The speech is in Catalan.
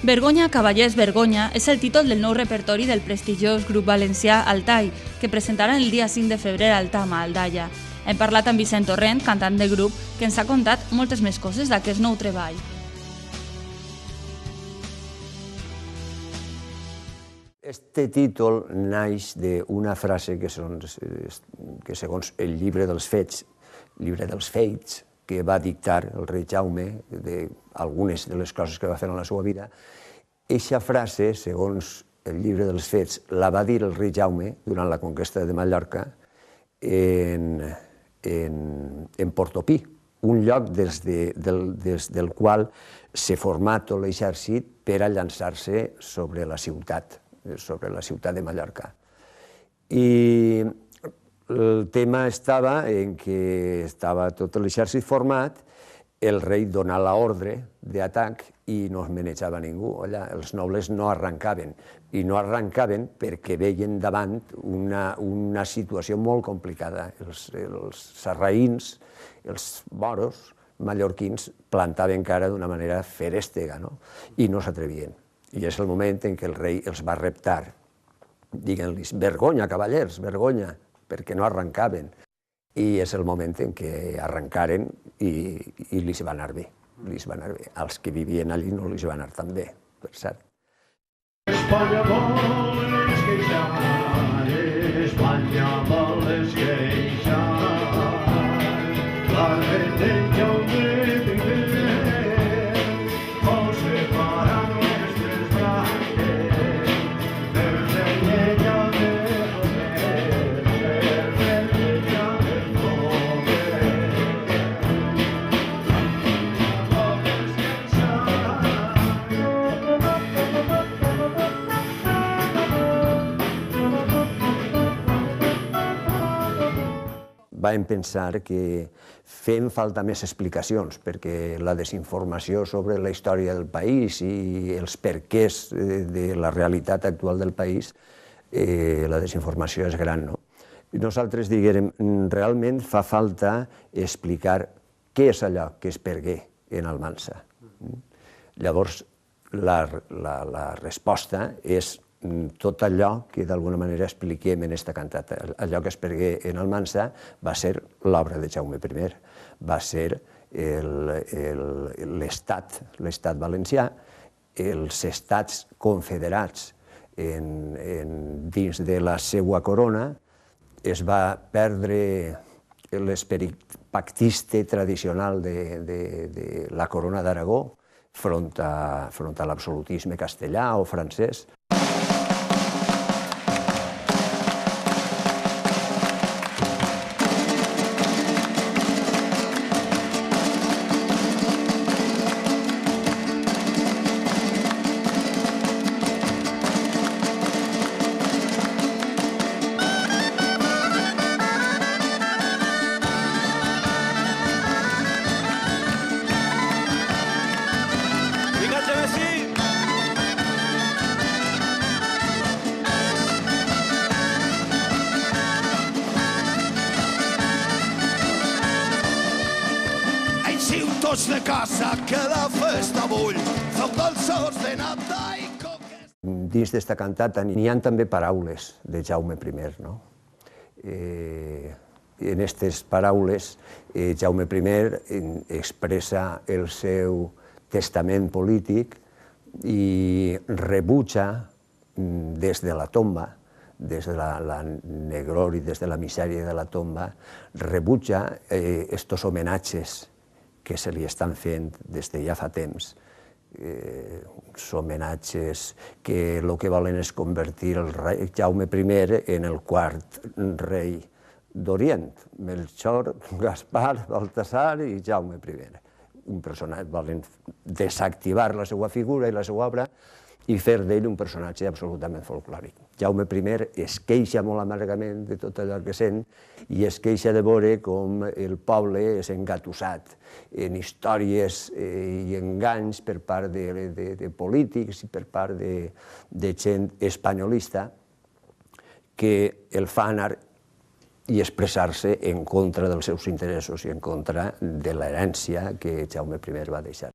Vergonya, cavallers, vergonya és el títol del nou repertori del prestigiós grup valencià Altai, que presentaran el dia 5 de febrer al Tama, a Aldaia. Hem parlat amb Vicent Torrent, cantant del grup, que ens ha contat moltes més coses d'aquest nou treball. Este títol naix d'una frase que segons el llibre dels fets, que va dictar el rei Jaume, d'algunes de les coses que va fer en la seva vida, eixa frase, segons el llibre dels fets, la va dir el rei Jaume durant la conquesta de Mallorca en Portopí, un lloc des del qual s'ha format tot l'exèrcit per a llançar-se sobre la ciutat de Mallorca. I el tema estava en què estava tot l'exèrcit format, el rei donà l'ordre d'atac i no es manejava ningú. Allà els nobles no arrencaven, i no arrencaven perquè veien davant una situació molt complicada. Els sarraïns, els moros mallorquins, plantaven cara d'una manera ferèstega i no s'atrevien. I és el moment en què el rei els va reptar, dient-los: vergonya, cavallers, vergonya, perquè no arrencaven. I és el moment en què arrencaren i li va anar bé. Als que vivien allí no li va anar tan bé, per cert. Espanya vol esqueixar, Espanya vol esqueixar, la gent del Jaume primer, vol separar nostres branques, per ser llenya del poder, per ser llenya del poder. Vam pensar que fem falta més explicacions, perquè la desinformació sobre la història del país i els perquès de la realitat actual del país, la desinformació és gran, no? Nosaltres diguérem, realment fa falta explicar què és allò que es pergué en Almansa. Llavors, la resposta és tot allò que d'alguna manera expliquem en aquesta cantata. Allò que es pergué en Almansa va ser l'obra de Jaume I, va ser l'estat valencià, els estats confederats dins de la seva corona, es va perdre l'esperit pactista tradicional de la corona d'Aragó front a l'absolutisme castellà o francès. De casa que la festa bull, feu dolços de nata i coques. Dins d'esta cantata n'hi ha també paraules de Jaume I, no? En aquestes paraules, Jaume I expressa el seu testament polític i rebutja des de la tomba, des de la negror i des de la misèria de la tomba, rebutja estos homenatges que se li estan fent des de ja fa temps. Uns homenatges que el que volen és convertir el rei Jaume I en el quart rei d'Orient. Melchor, Gaspar, Baltasar i Jaume I. Un personatge, volen desactivar la seva figura i la seva obra i fer d'ell un personatge absolutament folclòric. Jaume I es queixa molt amargament de tot allò que sent i es queixa de veure com el poble és engatussat en històries i enganys per part de polítics i per part de gent espanyolista que el fa anar i expressar-se en contra dels seus interessos i en contra de l'herència que Jaume I va deixar.